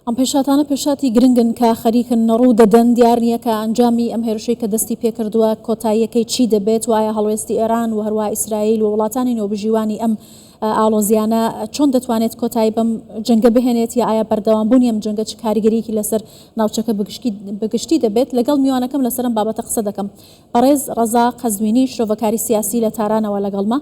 ئەم پێشاتانە پێشاتی گرنگن کە خەریکن ڕوو دەدەن دیار نییە کە ئەنجامی ئەم هێرشەی کە دەستی پێکردووە کۆتاییەکەی چی دەبێت وایە هەڵوێستی ئێران و هەروە ئیسرائیل و وڵاتانی نێوبژیوانی ئەم ئاڵۆزیانە چۆن دەتوانێت کۆتایی بەم جەنگە بهێنێت یا ئایا بەردەوامبوونی ئەم جەنگە چ کاریگەریەکی لەسەر ناوچەکە بگشتی دەبێت لەگەڵ میوانەکەم لەسەرم بابەتە قسە دەکەم. بەڕێز ڕەزا قەزوینی شرۆڤەکاری سیاسی لە تارانەوە لەگەڵمە.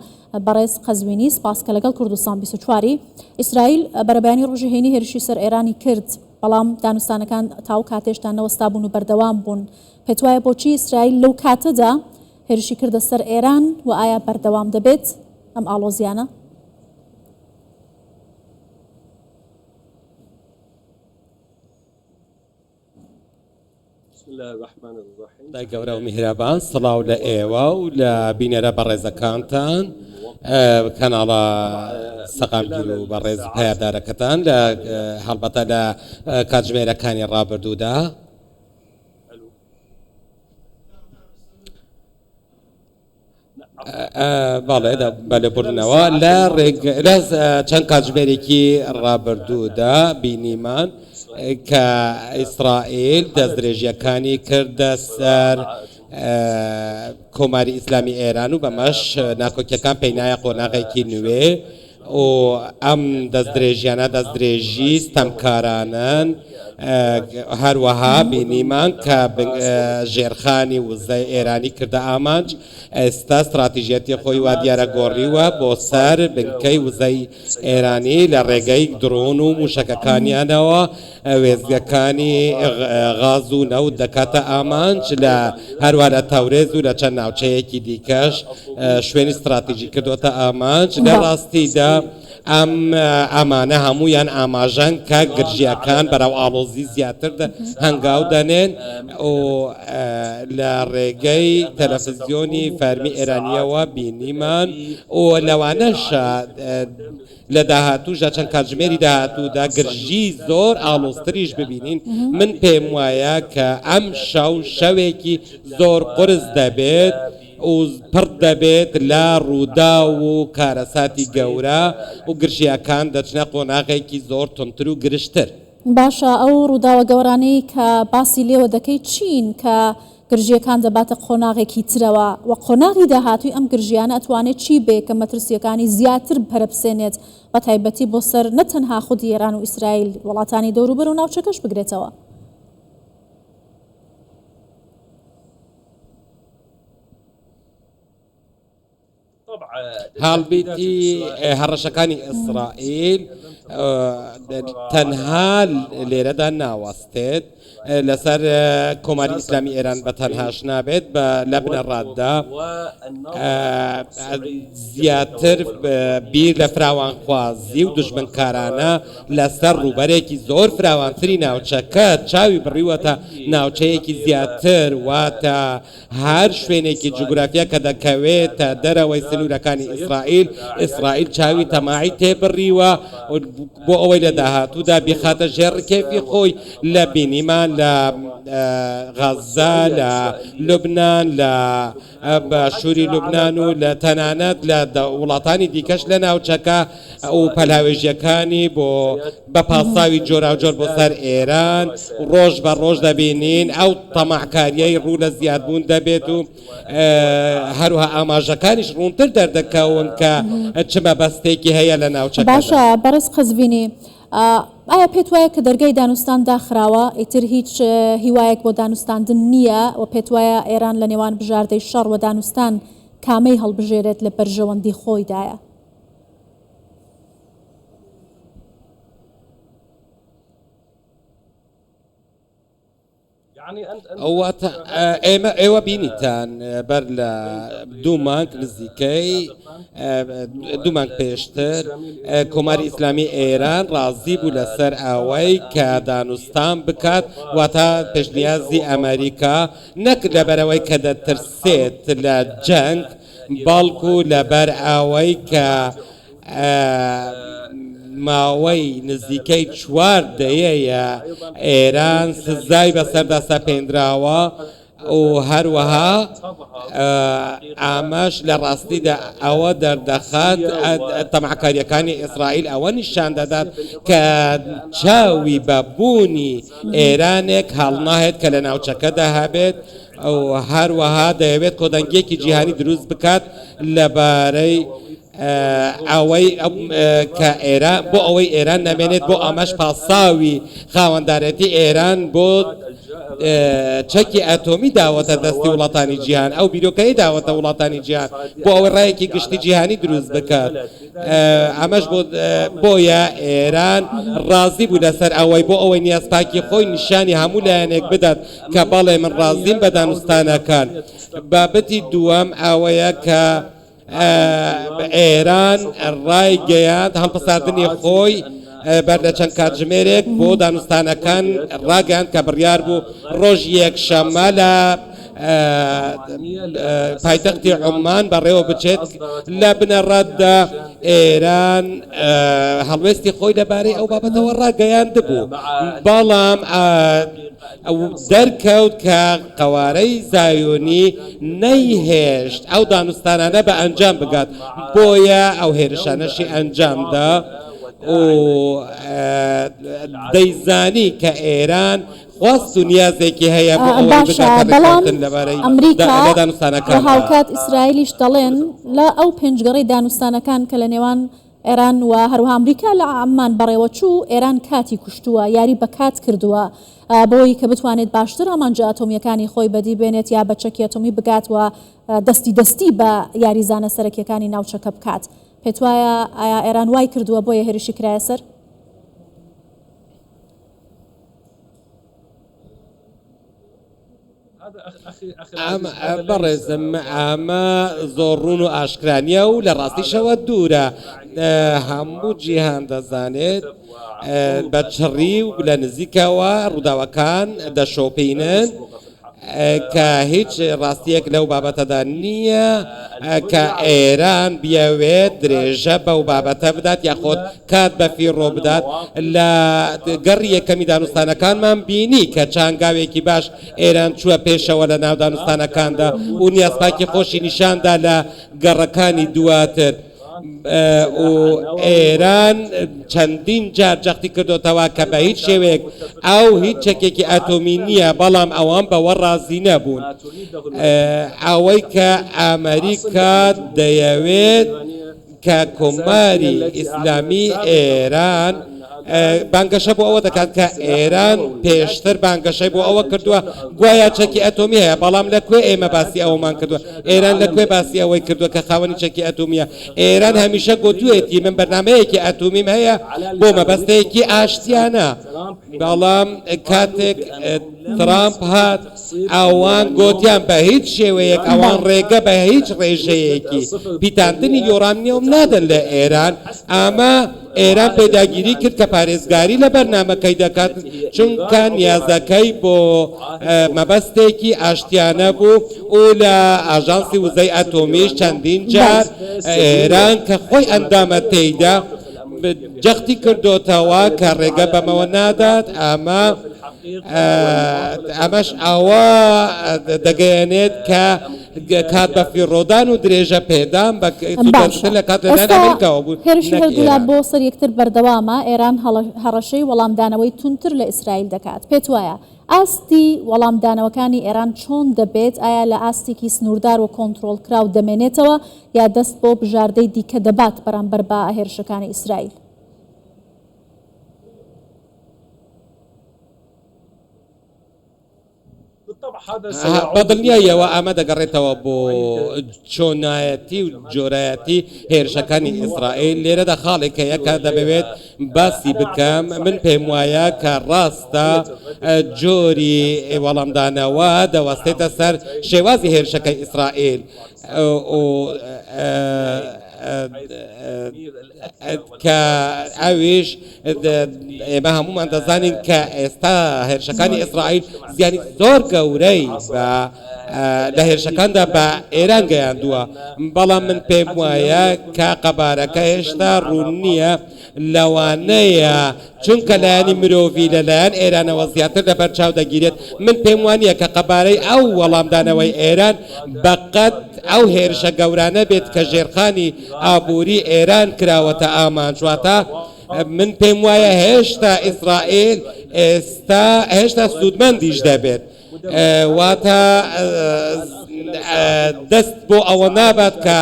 بەڕێز قەزوینی سپاس کە لەگەڵ کوردستان 24 ئیسرائیل بەرەبەیانی ڕۆژی هەینی هێرشی سەر ئێرانی کرد، بەڵام دانوستانەکان تاو کاتێشتان نەوەستا بوون و بەردەوام بوون. پێت وایە بۆچی ئیسرائیل لەو کاتەدا هێرشی کردە سەر ئێران و ئایا بەردەوام دەبێت ئەم ئاڵۆزیانە؟ دای گەورە و میهرەبان، سڵاو لە ئێوە و لە بینەرە بەڕێزەکانتان، کەناڵە سەقامگیر و بەڕێز پایدارەکەتان لە هەڵبەتە لە کاتژمێرەکانی ڕابردوودا. باڵێ بەلەبوورنەوە لە چەند کاتژمێرێکی ڕابردوودا بینیمان کە ئیسرائیل دەستدرێژیەکانی کردە سەر کۆماری ئیسلامی ئێران و بەمەش ناکۆکیەکان پێینایە قۆناغێکی نوێ و ئەم دەستدرێژیانە دەستدرێژی ستەمکارانن. هەروەها بینیمان کە ژێرخانی وزەی ئێرانی کردە ئامانج ئێستا استراتیژەتی خۆی وا دیارە گۆڕیوە بۆ سەر بنکەی وزەی ئێرانی لە ڕێگەی درۆن و موشەکەکانیانەوە وێزگەکانی غاز و نەوت دەکاتە ئامانج لە هەروە لە تەورێز و لە چەند ناوچەیەکی دیکەش شوێنی استراتیژی کردوتە ئامانج. لە ڕاستیدا ئەمانە هەمویان ئاماژەن کە گرژیەکان بەرەو ئاڵۆزی زیاتر هەنگاو دەنێن و لە ڕێگەی تەلەڤیزیۆنی فەرمی ئێرانیەوە بینیمان و لەوانەش لە داهاتووشە چەند کاتژمێری داهاتوودا گرژی زۆر ئاڵۆزتریش ببینین. من پێم وایە کە ئەم شەوێکی زۆر قرس دەبێت و پڕ دەبێت لە ڕوودا و کارەساتی گەورە و گرژیەکان دەچنە قۆناغێکی زۆر تونتر و گرشتر. باشە، ئەو ڕووداوە گەورانەی کە باسی لێوە دەکەی چین کە گرژیەکان دەباتە قۆناغێکی ترەوە و قۆناغی داهاتووی ئەم گرژیانە ئەتوانێت چی بێ کە مەترسیەکانی زیاتر پەرەپسێنێت بە تایبەتی بۆ سەر نەتەنها خودی ئێران و ئیسرائیل وڵاتانی دەوروبەر و ناوچەکەش بگرێتەوە؟ هەڵبیتی هەڕەشەکانی ئیسرائیل تەنها لێرەدا ناوەستێت لەسەر کۆماری ئیسلامی ئێران بە تەنهاش نابێت لە بنەڕاتدا زیاتر بیر لە فراوانخوازی و دژمنکارانە لەسەر ڕووبەرێکی زۆر فراوانتری ناوچەکە چاوی بڕیوەتە ناوچەیەکی زیاتر واتە هەر شوێنێکی جوگرافیا کە دەکەوێتە دەرەوەی سنوورەکانی ئیسرائیل چاوی تەماعی تێبڕیوە بۆ ئەوەی لە داهاتوودا بیخاتە ژێڕکێفی خۆی لە بینیمان لە غەزا، لە لوبنان، لە باشووری لوبنان و لە تەنانەت لە وڵاتانی دیکەش لە ناوچەکە و پەلاوێژیەکانی بۆ بە پاساوی جۆراوجۆر بۆ سەر ئێران ڕۆژ بە ڕۆژ دەبینین ئەو تەماحکاریەی ڕوو لە زیادبوون دەبێت و هەروها ئاماژەکانیش ڕوونتر دەردەکەون کە چ مەبەستێکی هەیە لە ناوچەکە. باشە، بەڕێز قەزوینی، ئایا پێت وایە کە دەرگای دانوستان داخراوە ئیتر هیچ هیوایەک بۆ دانوستاندن نییە و پێت وایە ئێران لە نێوان بژاردەی شەڕ و دانوستان کامەی هەڵبژێرێت لە بەرژەوەندی خۆیدایە؟ ئێوە بینیتان بەر لە دوو مانگ نزیکەی دوو مانگ پێشتر کۆماری ئیسلامی ئێران ڕازی بوو لەسەر ئەوەی کە دانوستان بکات واتە پێشنیازی ئەمریکا نەک لەبەرەوەی کە دەترسێت لە جەنگ بەڵکو لەبەر ئەوەی کە ماوەی نزیکەی 4 دەیەیە ئێران سزای بەسەردا سەپێنراوە و هەروەها ئاماش لە ڕاستیدا ئەوە دەردەخات تەماحکاریەکانی ئیسرائیل ئەوە نیشان دەدات کە چاوی بەبوونی ئێرانێک هەڵناهێت کە لە ناوچەکەدا هەبێت ئەو هەروەها دەیەوێت کۆدەنگێکی جیهانی دروست بکات لەبارەی ئەوەی کە ئێران بۆ ئەوەی ئێران نامێنێت بۆ ئەمەش پاساوی خاوەندارەتی ئێران بۆ چەکی ئەتۆمی داوەتە دەستی وڵاتانی جیهان ئەو بیرۆکەی داوەتە وڵاتانی جیهان بۆ ئەوەی ڕایەکی گشتی جیهانی دروست بکات ئەمەش بۆیە ئێران ڕازی بوو لەسەر ئەوەی بۆ ئەوەی نیازپاکی خۆی نیشانی هەموو لایەنێک بدات کە بەڵێ من ڕازیم بە دانوستانەکان. بابەتی دووەم ئەوەیە کە ئێران ڕای گەیاند هەڵپەساردنی خۆی بەر لە چەند کاتژمێرێک بۆ دانوستانەکان ڕاگەیاند کە بڕیار بوو ڕۆژ یەکشەممە لە پایتەختی عومان بەڕێوە بچێت لە بنەڕەتدا ئێران هەڵوێستی خۆی لەبارەی ئەو بابەتەوە ڕاگەیاند بوو بەڵام دەرکەوت کە قەوارەی زایۆنی نەیهێشت ئەو دانوستانانە بە ئەنجام بگات بۆیە ئەو هێرشانەشی ئەنجامدا و دەیزانی کە ئێران خواست و نیازێکی هەیە بۆ ئەوەی بگاتن لەبارەی دانوستانەکان. هاوکات ئیسرائیلیش دەڵێن لە ئەو پێنجگەڕی دانوستانەکان کە لە نێوان ئێران و هەروەها ئەمریکا لە عەمان بەڕێوە چوو ئێران کاتی کوشتووە یاری بە کات کردووە بۆی کە بتوانێت باشتر ئامانجە ئەتۆمیەکانی خۆی بەدی بێنێت یا بە چەکی ئەتۆمی بگاتوە دەستی بە یاریزانە سەرەکیەکانی ناوچەکە بکات. پێت وایە ئایا ئێران وای کردووە بۆیە هێرشی کرایە سەر؟ بەڕێزم ئەمە زۆڕون و ئاشکرانیە و لە ڕاستیشەوە دوورە هەموو جیهان دەزانێت بە چڕی و لە نزیکەوە ڕووداوەکان دەشۆپینن کە هیچ ڕاستیەک لەو بابەتەدا نییە کە ئێران بیاوێت درێژە بەو بابەتە بدات یاخۆت کات بەفیڕۆ بدات. لە گەڕی یەکەمی دانوستانەکانمان بینی کە چانگاوێکی باش ئێران چووە پێشەوە لە ناو دانوستانەکاندا و نیازپاکی خۆشی نیشاندا لە گەڕەکانی دواتر و ئێران چەندین جار جەختی کردوتەوە کە بە هیچ شێوەیەک ئەو هیچ چەکێکی ئەتۆمی نییە بەڵام ئەوان بەوە ڕازی نەبوون. ئەوەی کە ئەمریکا دەیەوێت کە کۆماری ئیسلامی ئێران بانگەشە بۆ ئەوە دەکات کە ئێران پێشتر بانگەشەی بۆ ئەوە کردووە گوایە چەکی ئەتۆمی هەیە بەڵام لەکوێ ئێمە باسی ئەومان کردووە ئێران لەکوێ باسی ئەوەی کردووە کە خاوەنی چەکی ئەتۆمیە. ئێران هەمیشە گوتوێتی من بەرنامەیەکی ئەتۆمیم هەیە بۆ مەبەستەیەکی ئاشتیانە بەڵام کاتێک ترامپ هات ئەوان گوتیان بە هیچ شێوەیەک ئەوان ڕێگە بە هیچ ڕێژەیەکی پیتاندنی یۆرانیۆم نادەن لە ئێران. ئەمە ئێران پێداگیری کرد کە پارێزگاری لە بەرنامەکەی دەکات چونکە نیازەکەی بۆ مەبەستێکی ئاشتیانە بوو و لە ئاژانسی وزەی ئەتۆمیش چەندین جار ئێران کە خۆی ئەندامە تێیدا جەختی کردوتەوە کە ڕێگە بەمەوە نادات. ئەمەش ئەوە دەگەیەنێت کە کات بە فیڕۆدان و درێژە پێدان لە کاتەکەەوە بوو. هێرشی هەردوولا بۆ سەر یەکتر بەردەوامە ئێران هەڕەشەی وەڵامدانەوەی تونتر لە ئیسرائیل دەکات. پێت وایە ئاستی وەڵامدانەوەکانی ئێران چۆن دەبێت؟ ئایا لە ئاستێکی سنووردار و کۆنتترۆل کراو دەمێنێتەوە یا دەست بۆ بژاردەی دیکە دەبات بەرامبەر بە هێرشەکانی ئیسرائیل؟ بەدڵنیایەوە ئەمە دەگەڕێتەوە بۆ چۆنایەتی و جۆرایەتی هێرشەکانی ئیسرائیل. لێرەدا خاڵێکە یەکە دەبێت باسی بکەم من پێم وایە کە ڕاستە جۆری وەڵامدانەوە دەوەستێتە سەر شێوازی هێرشەکەی ئیسرائیل کە ئەویش ئێمە هەمومان دەزانین کە ئێستا هێرشەکانی ئیسرائیل زیانی زۆر گەورەی لە هێرشەکاندا بە ئێران گەیاندووە بەڵام من پێم وایە کە قەبارەکە هێشتا ڕوون نییە لەوانەیە چونکە لایەنی مرۆڤی لەلایەن ئێرانەوە زیاتر لە بەرچاو دەگیرێت من پێم وانە کە قەبارەی ئەو وەڵامدانەوەی ئێران بەقەت ئەو هێرشە گەورانە بێت کە ژێرخانی ئابووری ئێران کراوەتە ئامانجواتە من پێم وایە هێشتا ئیسرائیل هێشتا سوودمەندیش دەبێت واتە دەست بۆ ئەوە نابات کە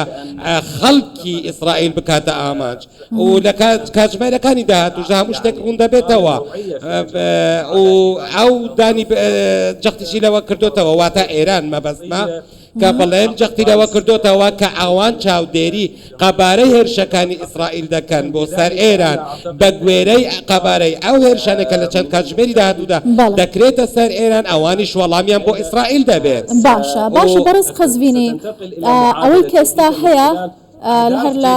خەڵکی ئیسرائیل بکاتە ئامانج و لە کاتژمێرەکانی داهاتووژە هەموو شتێک ڕوون دەبێتەوە ئەو دانی جەختیشی لەوە کردوتەوە واتە ئێران مەبەستمە کە بڵێن جەختی لەوە کردوتەوە کە ئەوان چاودێری قەبارەی هێرشەکانی ئیسرائیل دەکەن بۆ سەر ئێران بە گوێرەی قەبارەی ئەو هێرشانەکە لە چەند کاتژمێری داهاتوودا دەکرێتە سەر ئێران ئەوانیش وەڵامیان بۆ ئیسرائیل دەبێت. باشە بەرز قەزوینی ئەوەی کە ئێستا هەیە هەر لە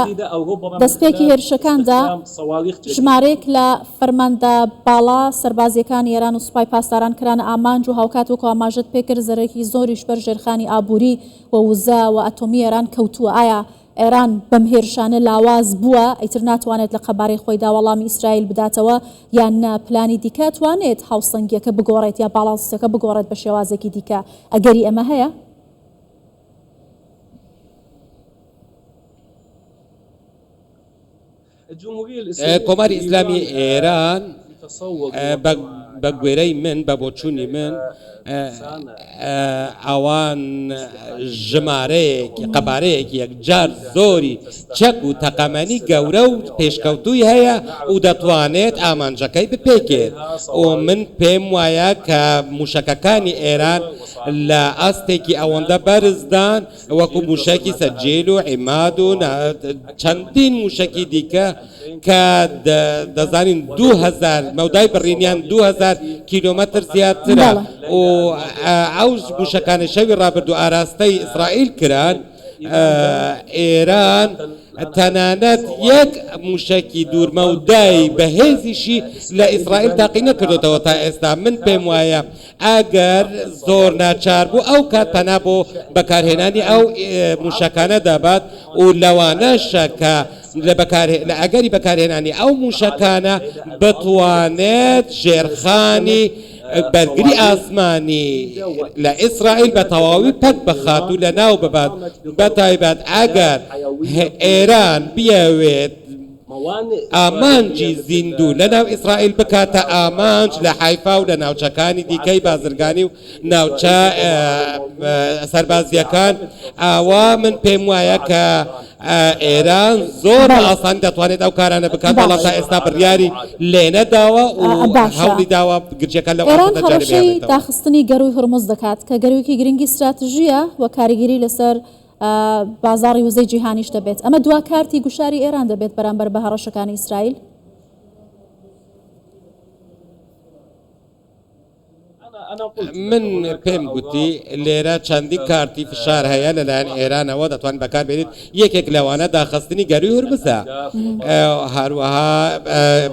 دەستپێکی هێرشەکاندا ژمارەیەک لە فەرماندا باڵا سەربازیەکانی ئێران و سوپای پاسداران کرانە ئامانج و هاوکات وەکو ئاماژەت پێکرد زەرێکی زۆریش بەر ژێرخانی ئابووری و وزە و ئەتۆمی ئێران کەوتووە. ئایا ئێران بەم هێرشانە لاواز بووە ئیتر ناتوانێت لە قەبارەی خۆیدا وەڵامی ئیسرائیل بداتەوە یان پلانی دیکە توانێت هاوسەنگیەکە بگۆڕێت یا باڵانسەکە بگۆڕێت بە شێوازێکی دیکە ئەگەری ئەمە هەیە؟ کۆماری ئیسلامی ئێران بە گوێرەی من بە بۆچوونی من ئەوان ژمارەیەکی قەبارەیەکی یەکجار زۆری چەک و تەقەمەنی گەورە و پێشکەوتووی هەیە و دەتوانێت ئامانجەکەی بپێکێت و من پێم وایە کە موشەکەکانی ئێران لە ئاستێکی ئەوەندە بەرزدان وەکو موشەکی سەرجێل و عیماد و چەندین موشەکی دیکە کە دەزانین 2000 مەودای بڕینیان 2000 کیلۆمەتر زیاترە و ئەو موشەکانی شەوی ڕابردوو ئاراستەی ئیسرائیل کران ئێران تەنانەت یەک موشەکی دوورمەودای بەهێزیشی لە ئیسرائیل تاقی نەکردوتەوە تا ئێستا. من پێم وایە ئەگەر زۆر ناچار بوو ئەو کات پەنا بۆ بەکارهێنانی ئەو موشەکانە دەبات و لەوانەشە کە لە ئەگەری بەکارهێنانی ئەو موشەکانە بتوانێت ژێرخانی بەرگری ئاسمانی لە ئیسرائیل بە تەواوی پەک بەخات و لە ناو ببات بەتایبەت ئەگەر ئێران بیاوێت ئامانجی زیندوو لە ناو ئیسرائیل بکاتە ئامانج لە حیفا و لە ناوچەکانی دیکەی بازرگانی و ناوچە سەربازیەکان ئاوا من پێم وایە کە ئێران زۆر ئاسان دەتوانێت ئەو کارانە بکات بەڵام تا ئێستا بڕیاری لێ نەداوە و هەوڵی داوە گرچەکە لەو ئێران داخستنی گەروی هورمز دەکات کە گەرویکی گرنگی استراتژیە و کاریگەری لەسەر بازاڕی وزەی جیهانیش دەبێت. ئەمە دوا کارتی گوشاری ئێران دەبێت بەرامبەر بە هەڕەشەکانی ئیسرائیل. من پێم گوتی لێرە چەندی کارتی فشار هەیە لەلایەن ئێرانەوە دەتوان بەکاربێنیت یەکێک لەوانە داخستنی گەروی هورمزە هەروەها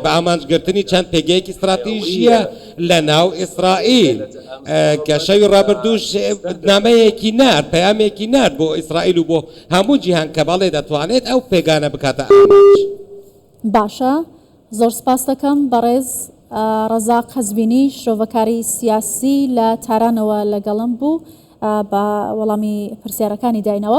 بە ئامانجگرتنی چەند پێگەیەکی استراتیژیە لە ناو ئیسرائیل کە شەوی ڕابردووش نامەیەکی نرد پەیامێکی نرد بۆ ئیسرائیل و بۆ هەموو جیهان کە بەڵێ دەتوانێت ئەو پێگانە بکاتە ئامانج. باشە زۆر سپاس دەکەم بەڕێز ڕەزاق قەزوینی شرۆڤەکاری سیاسی لە تارانەوە لەگەڵم بوو بە وەڵامی پرسیارەکانی داینەوە.